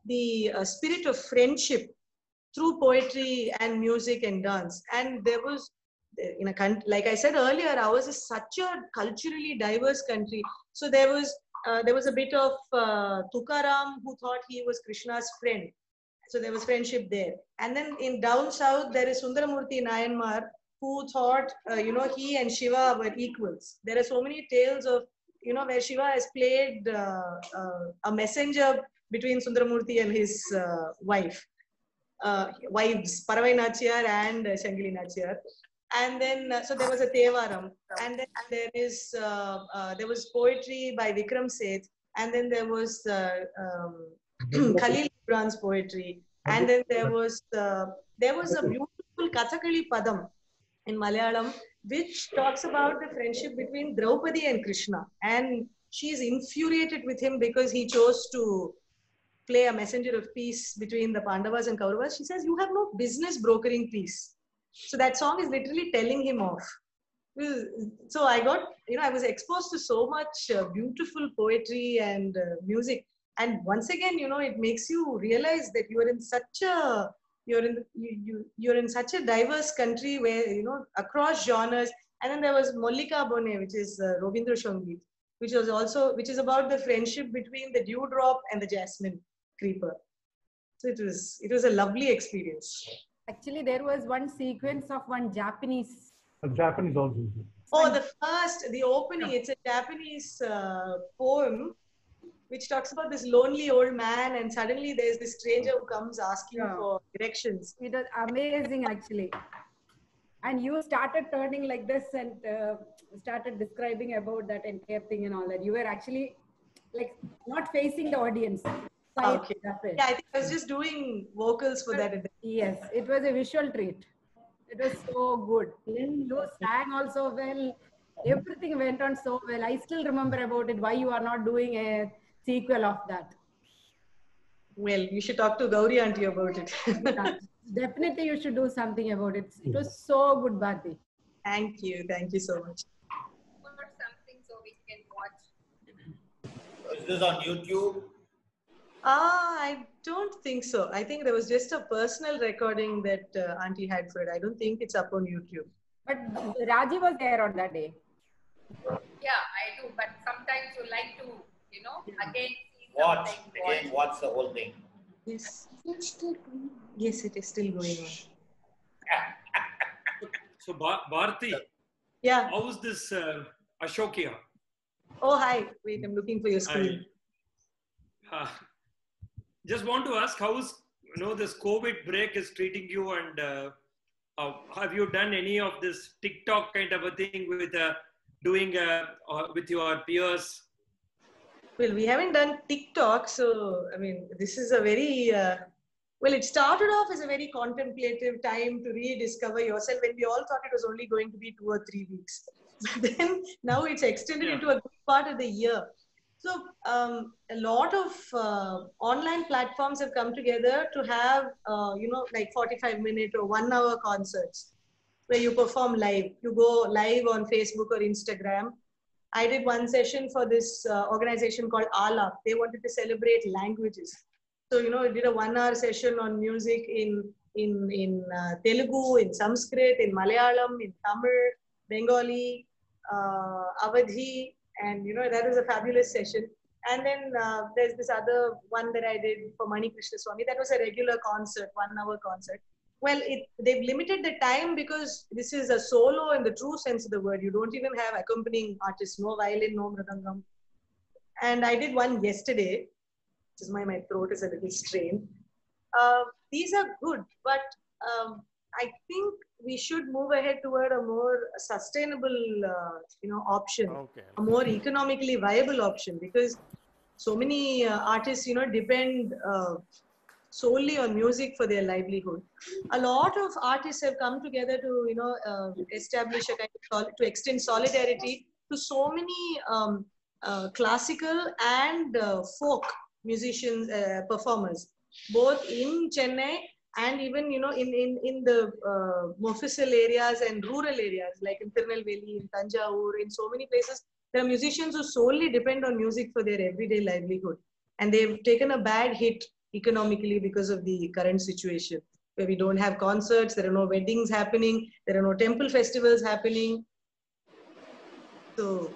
the spirit of friendship through poetry and music and dance. And there was, in a country, like I said earlier, ours is such a culturally diverse country. So there was a bit of Tukaram, who thought he was Krishna's friend. So there was friendship there. And then in down south, there is Sundaramurthy Nayanmar, who thought, he and Shiva were equals. There are so many tales of, where Shiva has played a messenger between Sundaramurthy and his wives, Paravai Nachiyar and Shangili Nachiyar. And then, so there was a Tevaram, and then there was poetry by Vikram Seth, and then there was Khalil Gibran's poetry, and then there was a beautiful Kathakali Padam in Malayalam, which talks about the friendship between Draupadi and Krishna, and she is infuriated with him because he chose to play a messenger of peace between the Pandavas and Kauravas. She says, "You have no business brokering peace." So that song is literally telling him off. So I got, I was exposed to so much beautiful poetry and music. And once again, it makes you realize that you are in such a, you're in such a diverse country where, across genres. And then there was Mollika Bone, which is Robindra Sangeet, which is about the friendship between the dewdrop and the jasmine creeper. So it was a lovely experience. Actually, there was one sequence of one Japanese. A Japanese also. Oh, the opening, it's a Japanese poem which talks about this lonely old man, and suddenly there's this stranger who comes asking for directions. It was amazing, actually. And you started turning like this and started describing about that entire thing and all that. You were actually like not facing the audience. Okay. Yeah, I think I was just doing vocals for that. Yes, it was a visual treat. It was so good. You sang also well. Everything went on so well. I still remember about it, why you are not doing a sequel of that. Well, you should talk to Gauri auntie about it. Definitely you should do something about it. It was so good, Bharti. Thank you so much. Something so we can watch. Is this on YouTube? I don't think so. I think there was just a personal recording that auntie had for it. I don't think it's up on YouTube. But Raji was there on that day. Yeah, I do. But sometimes you like to, again see Watch something. again. Watch the whole thing. Yes. Yes, it is still going on. So, Bharti. Yeah. How is this Ashokia? Oh, hi. Wait, I'm looking for your screen. Just want to ask, how is this COVID break is treating you, and have you done any of this TikTok kind of a thing with doing with your peers? Well, we haven't done TikTok, so I mean, this is a very well. It started off as a very contemplative time to rediscover yourself, when we all thought it was only going to be 2 or 3 weeks. But then now it's extended into a good part of the year. So a lot of online platforms have come together to have, like 45-minute or 1-hour concerts where you perform live. You go live on Facebook or Instagram. I did one session for this organization called Alap. They wanted to celebrate languages. So, I did a 1-hour session on music in Telugu, in Sanskrit, in Malayalam, in Tamil, Bengali, Awadhi. And, that was a fabulous session. And then there's this other one that I did for Mani Krishna Swami. That was a regular concert, 1-hour concert. Well, they've limited the time because this is a solo in the true sense of the word. You don't even have accompanying artists, no violin, no mridangam. And I did one yesterday, which is why my throat is a little strained. These are good, but I think we should move ahead toward a more sustainable, option, a more economically viable option, because so many artists, depend solely on music for their livelihood. A lot of artists have come together to, establish a kind of to extend solidarity to so many classical and folk musicians, performers, both in Chennai and even, in the Mofussil areas and rural areas like in Tirunelveli, in Tanjavur, in so many places. There are musicians who solely depend on music for their everyday livelihood. And they've taken a bad hit economically because of the current situation, where we don't have concerts, there are no weddings happening, there are no temple festivals happening. So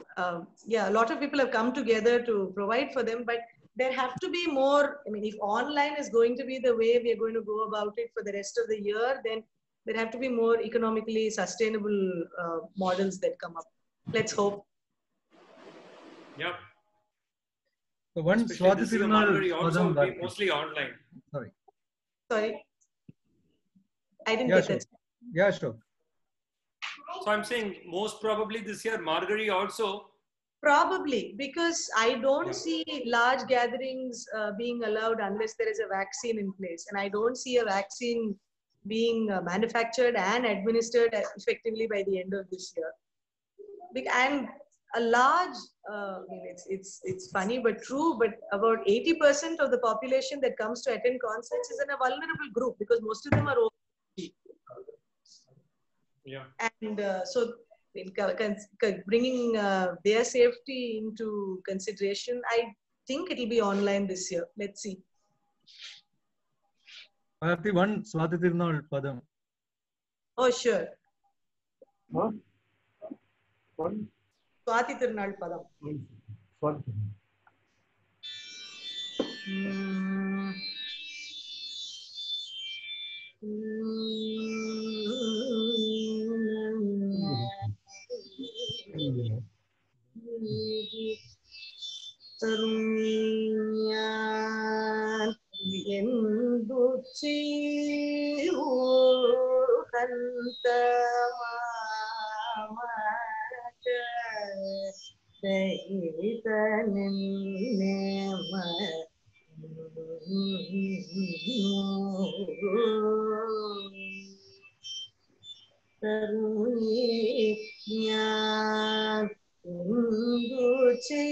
yeah, a lot of people have come together to provide for them, but there have to be more. I mean, if online is going to be the way we are going to go about it for the rest of the year, then there have to be more economically sustainable models that come up. Let's hope. Yeah. So one Especially this year, Margari also will be Bharti. mostly online. Sorry. Sorry. I didn't get that. Yeah, sure. So I'm saying most probably this year, Margari also. Probably, because I don't see large gatherings being allowed unless there is a vaccine in place. And I don't see a vaccine being manufactured and administered effectively by the end of this year. And a large, I mean, it's funny but true, but about 80% of the population that comes to attend concerts is in a vulnerable group because most of them are over 50. Yeah. And so bringing their safety into consideration, I think it'll be online this year. Let's see. Bharti, one Swati Tirunal Padam. Oh, sure. What? One? Swati Tirunal Padam. Swati. Tarunyan enduchi kantamamaja deitanema Tarunyan enduchi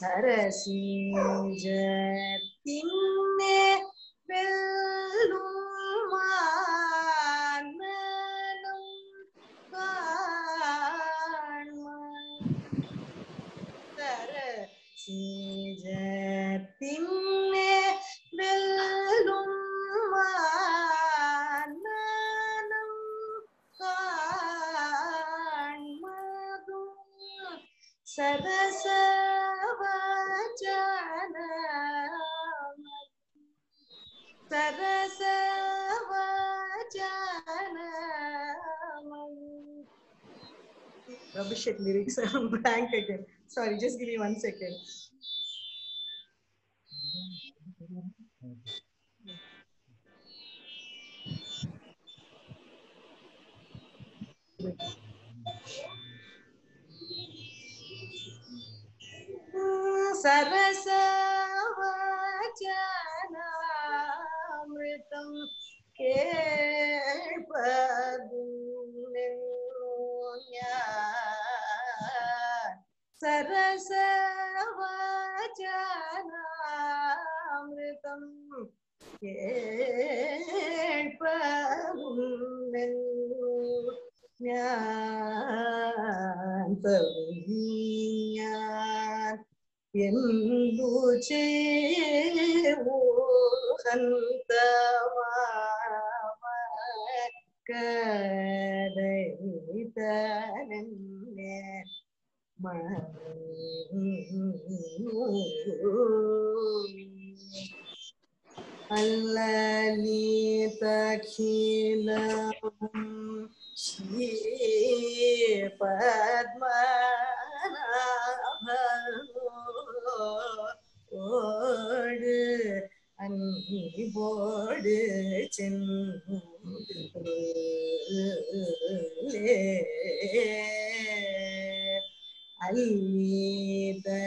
Sarasi jatinne vellumananam kaanma Sarasi jatinne vellumananam kaanmadu Abhishek lyrics are blank again. Sorry, just give me 1 second. Sarasavachanamritam kelpadunya Sarasavachanamritam kelpadunya Tarunyan enduchi kadaitanenne Allalitakilam Shri Padmanabhanodu Annibodu Chendulle Allita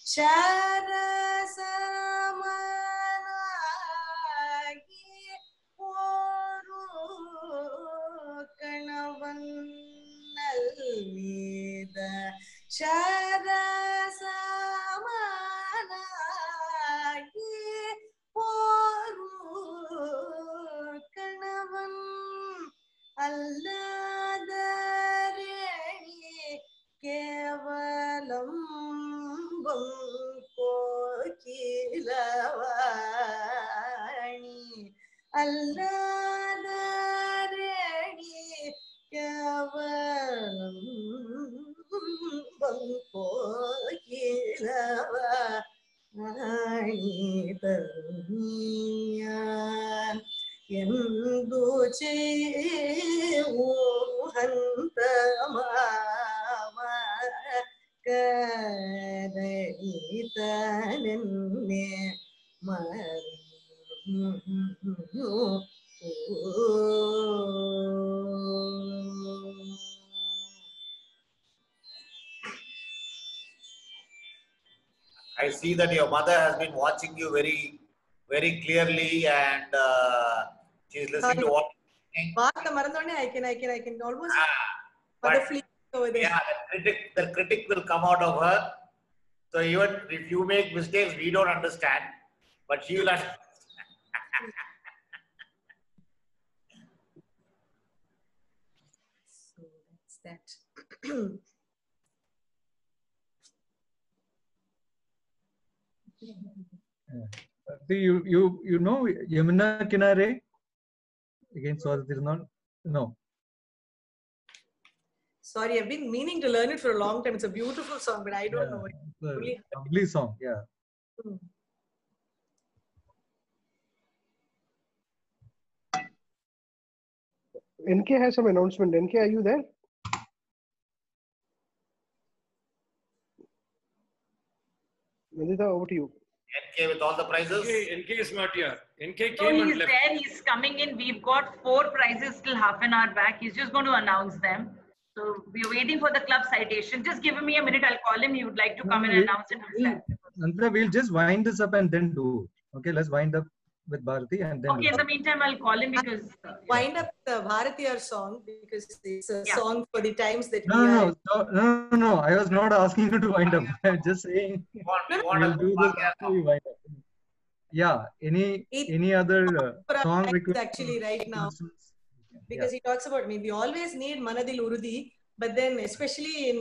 Sharasamanagi Oru Kanavan Allita Sharasamanagi Kokilavani அல்லாதரணி கவனம் Kokilavani தன்னியான் ಎಂದುಚೆ ಊಹಂತಮಾವ ಕದಯಿತನೆನ್ನೆ ಮರೆಯು I see that your mother has been watching you very clearly, and she's listening to what. I can almost. But over there. Yeah, the critic will come out of her. So even if you make mistakes, we don't understand, but she will understand. So that's that. You know Yamuna Kinare against Swazitirunal? No. Sorry, I've been meaning to learn it for a long time. It's a beautiful song, but I don't know it. Lovely song, yeah. NK has some announcement. NK, are you there? Nandita, over to you. NK with all the prizes? NK is not here. NK came No, and he's left. there. He's coming in. We've got 4 prizes till half an hour back. He's just going to announce them. So we're waiting for the club citation. Just give me a minute. I'll call him. He would like to come and announce it himself. Nandita, we'll just wind this up and then do it. Okay, let's wind up with Bharati and then. Okay, in the meantime, I'll call him because. Wind up the Bharatiyar song because it's a song for the times that No. I was not asking you to wind up. I'm just saying. We'll do this after we wind up. Yeah. Any other song request? Actually, right now, because he talks about me. We always need Manadil Urudi, but then especially in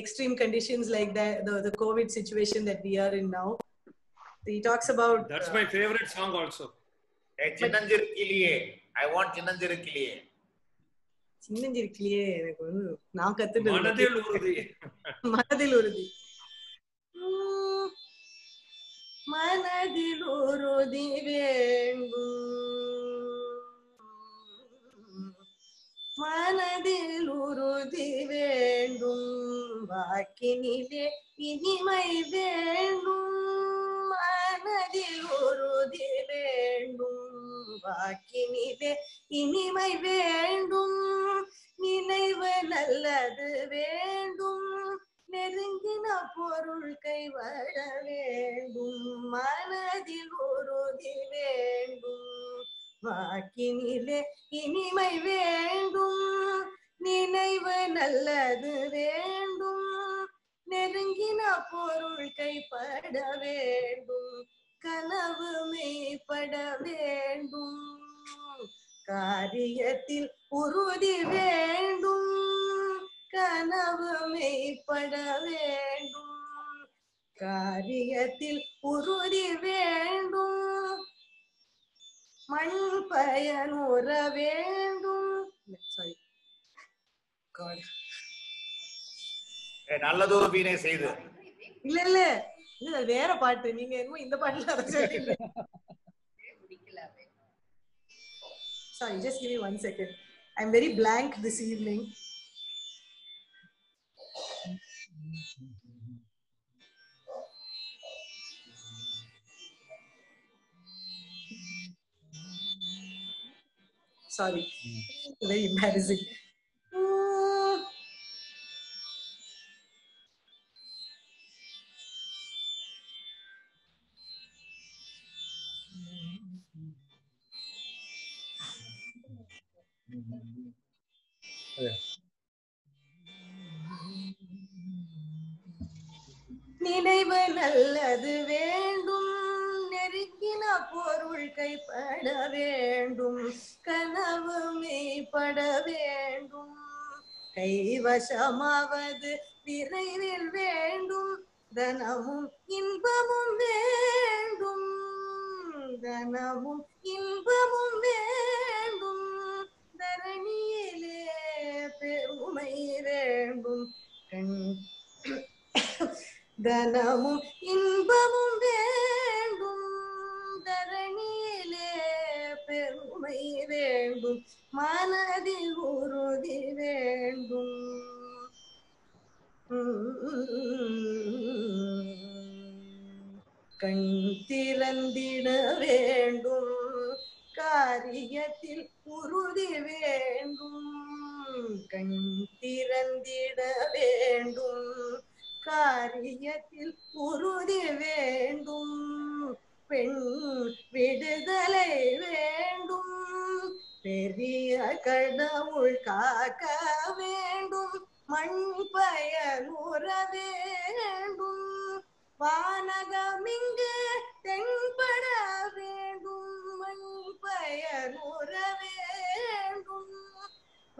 extreme conditions like that, the COVID situation that we are in now. He talks about. That's my favorite song also. Hey, Chinnanjir Kiliye. I want Chinnanjir Kiliye. Chinnanjir Kiliye. Now kaththittu. Manadil Urudi. Manadil Urudi. Manadil Urudi vendum. Manadil Urudi vendum. Vakinile inimai vendum. மனதில் உறுதி வேண்டும் வாக்கினிலே இனிமை வேண்டும் நினைவு நல்லது வேண்டும் நெருங்கின பொருள் கைவர வேண்டும் மனதில் உறுதி வேண்டும் வாக்கினிலே இனிமை வேண்டும் நினைவு நல்லது வேண்டும் நெருங்கின பொருள் கைப்பட வேண்டும் கனவு மெய்ப்பட வேண்டும் காரியத்தில் உறுதி வேண்டும் கனவு மெய்ப்பட வேண்டும் காரியத்தில் உறுதி வேண்டும் மண் பயனுற வேண்டும் சாரி God. நல்லதொரு வீணை செய்து இல்ல வேற பாட்டு நீங்க என்னமோ இந்த பாட்டுல அத சொல்றீங்க sorry just give me 1 second I'm very blank this evening sorry very embarrassing நினைவு நல்லது வேண்டும் நெருங்கின பொருள் கைப்பட வேண்டும் கனவு மெய்ப்பட வேண்டும் கைவசமாவது விரைவில் வேண்டும் தனமும் இன்பமும் வேண்டும் தனமும் இன்பமும் வேண்டும் தரணியிலே பெருமை வேண்டும் தனமும் இன்பமும் வேண்டும் தரணியிலே பெருமை வேண்டும் மனதில் உறுதி வேண்டும் கண் திறந்திட வேண்டும் காரியத்தில் உறுதி வேண்டும் கண் திறந்திட வேண்டும் காரியத்தில் உறுதி வேண்டும் பெண் விடுதலை வேண்டும் பெரிய கடவுள் காக்க வேண்டும் மண் பயனுற வேண்டும் வானகமிங்கு தென்பட வேண்டும் மண் பயனுற வேண்டும்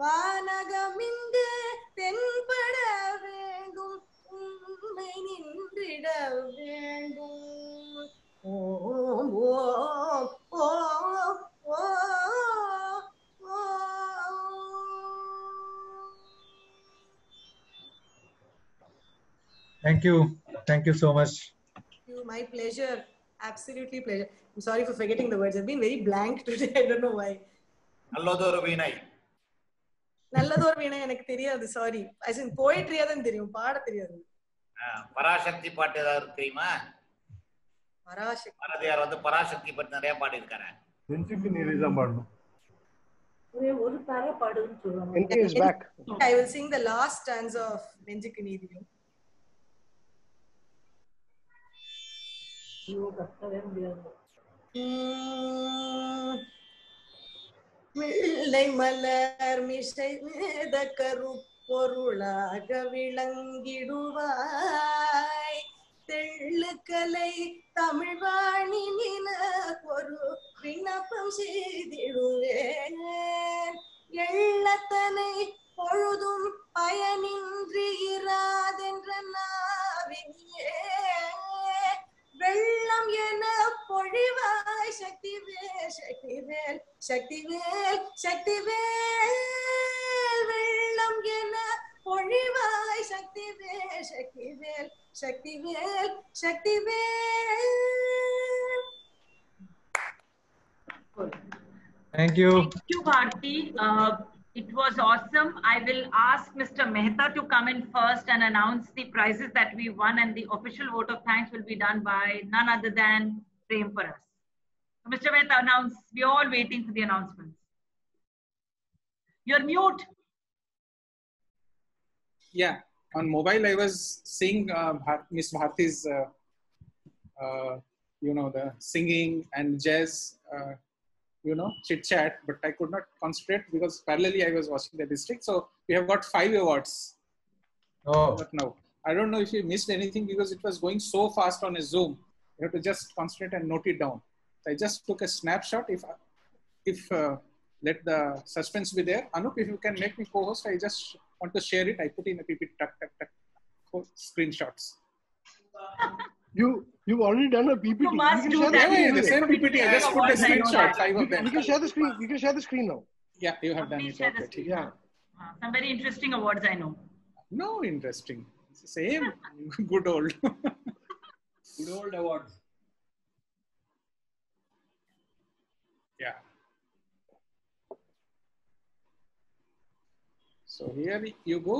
வானகமிங்கு தென்பட வேண்டும் உண்மை நின்றிட வேண்டும் ஓம் ஓம் ஓம் Thank you so much. My pleasure, absolutely pleasure. I'm sorry for forgetting the words. I've been very blank today. I don't know why. நல்லதொரு வீணை எனக்கு தெரியாது, சாரி. As in poetry தான் தெரியும், பாட தெரியாது. பராசக்தி பாட்டு ஏதாவது தெரியுமா? பராசக்தி பாரதியார் வந்து பராசக்தி பத்தி நிறைய பாடி இருக்காரு. நெஞ்சுக்கு நீரிதான் பாடணும். ஒரு தர பாடுன்னு சொல்றாங்க. I will sing the last stanza of நெஞ்சுக்கு நீதியும். வெள்ளை மலர் மிசை மேத கருப்பொருளாக விளங்கிடுவாய் தெள்ளுக்கலை தமிழ்வாணி நில ஒரு விண்ணப்பம் செய்திடுவேன் எள்ளத்தனை பொழுதும் பயனின்றி இராதென்ற நாவினியே வெள்ளம் என பொழிவாய் சக்திவேல் சக்திவேல் சக்திவேல் சக்திவேல் வெள்ளம் என பொழிவாய் Sakthivel Sakthivel Sakthivel Sakthivel. Thank you. Thank you, Bharti. It was awesome. I will ask Mr. Mehta to come in first and announce the prizes that we won, and the official vote of thanks will be done by none other than Prem for us. So Mr. Mehta, announce. We are all waiting for the announcements. You're mute. Yeah, on mobile I was seeing Miss Bharti's, the singing and jazz. Chit chat, but I could not concentrate because parallelly I was watching the district. So we have got 5 awards. Oh. But now I don't know if you missed anything because it was going so fast on a Zoom. You have to just concentrate and note it down. So I just took a snapshot. If let the suspense be there. Anup, if you can make me co-host, I just want to share it. I put in a PPT, screenshots. You've already done a PPT. You must do that. The same PPT. I just put a screenshot. 5 of them. You can share the screen. You can share the screen now. Yeah, you have done it. Okay. Yeah. Some very interesting awards, I know. No interesting. It's the same. Good old awards. Yeah. So here you go.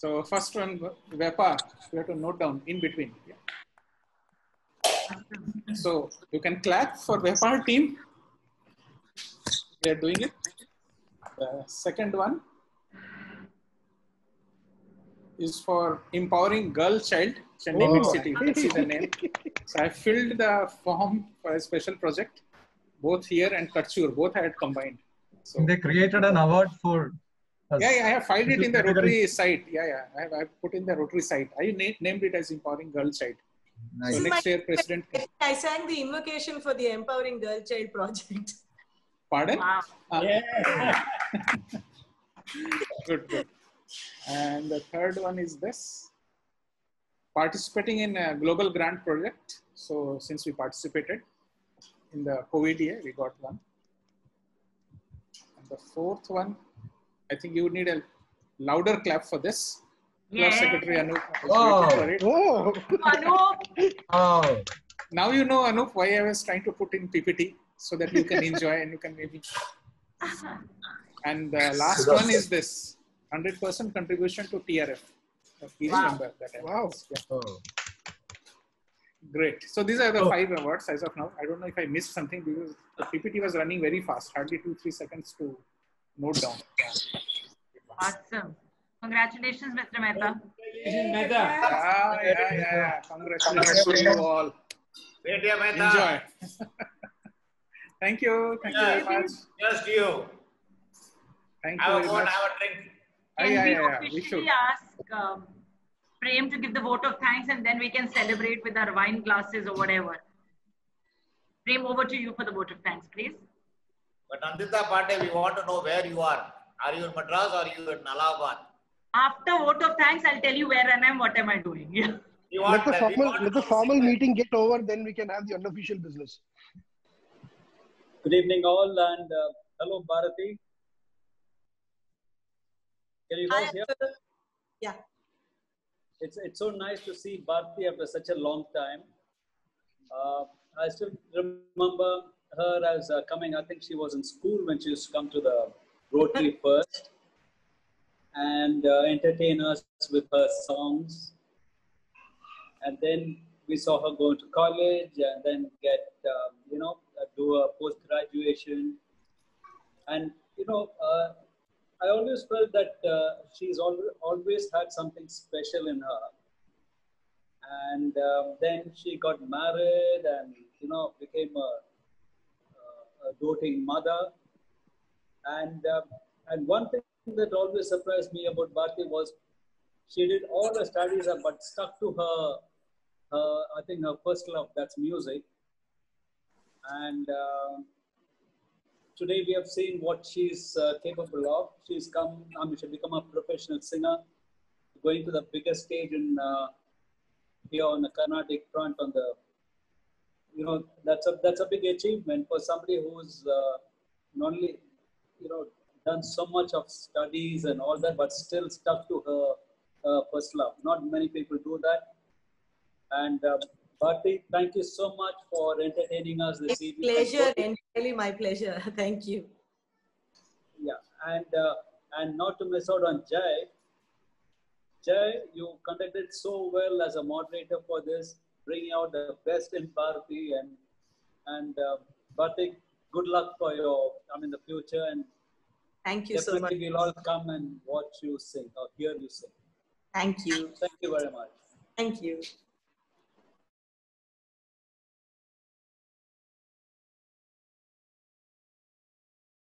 So first one, Vepa, you have to note down in between. Yeah. So you can clap for Vepa team. They are doing it. The second one is for Empowering Girl Child, Chennai Big City. That's the name. So I filled the form for a special project. Both here and Kachur, both I had combined. So they created an award for us. Yeah, I have filed it in the Rotary site. I have put in the Rotary site. I named it as Empowering Girl Child. Nice. So next year, President. I sang the invocation for the Empowering Girl Child project. Pardon? Wow. Yeah. Good. And the third one is this. Participating in a global grant project. So since we participated in the COVID year, we got one. And the fourth one, I think you would need a louder clap for this. Club Secretary Anup. Oh. Anup. Oh. Now you know, Anup, why I was trying to put in PPT so that you can enjoy and you can maybe. And the last one is this 100% contribution to TRF. You remember that? Wow. Yeah. Oh. Great. So these are the 5 awards as of now. I don't know if I missed something because the PPT was running very fast, hardly 2-3 seconds to note down. Awesome. Congratulations, Mr. Mehta. Congratulations, Mehta. Yeah. Congratulations to you all. Enjoy. Thank you. Thank you very much. Just you. Thank you very much. Have a drink. Can we officially ask Prem to give the vote of thanks and then we can celebrate with our wine glasses or whatever. Prem, over to you for the vote of thanks, please. But Nandita Pandey, we want to know where you are. Are you in Madras or are you in Allahabad? After vote of thanks, I'll tell you where I am, what am I doing. Yeah. Let the formal meeting get over, then we can have the unofficial business. Good evening all and hello Bharati. Can you guys hear? Yeah. It's so nice to see Bharati after such a long time. I still remember her as coming, I think she was in school when she used to come to the Rotary first and entertain us with her songs. And then we saw her go to college and then get, do a post-graduation. And, I always felt that she's always had something special in her. And then she got married and, became a doting mother. And one thing that always surprised me about Bharati was she did all her studies but stuck to her, I think her first love, that's music. And today we have seen what she's capable of. She's become a professional singer, going to the biggest stage in here on the Carnatic front. On the, that's a big achievement for somebody who's not only done so much of studies and all that, but still stuck to her first love. Not many people do that. And Bharati, thank you so much for entertaining us this evening. Pleasure, entirely my pleasure. Thank you. Yeah, and not to miss out on Jai. Jai, you conducted so well as a moderator for this, bringing out the best in Bharati and Bharati, good luck for the future, and thank you so much. Definitely we'll all come and watch you sing or hear you sing. Thank you. Thank you very much. Thank you.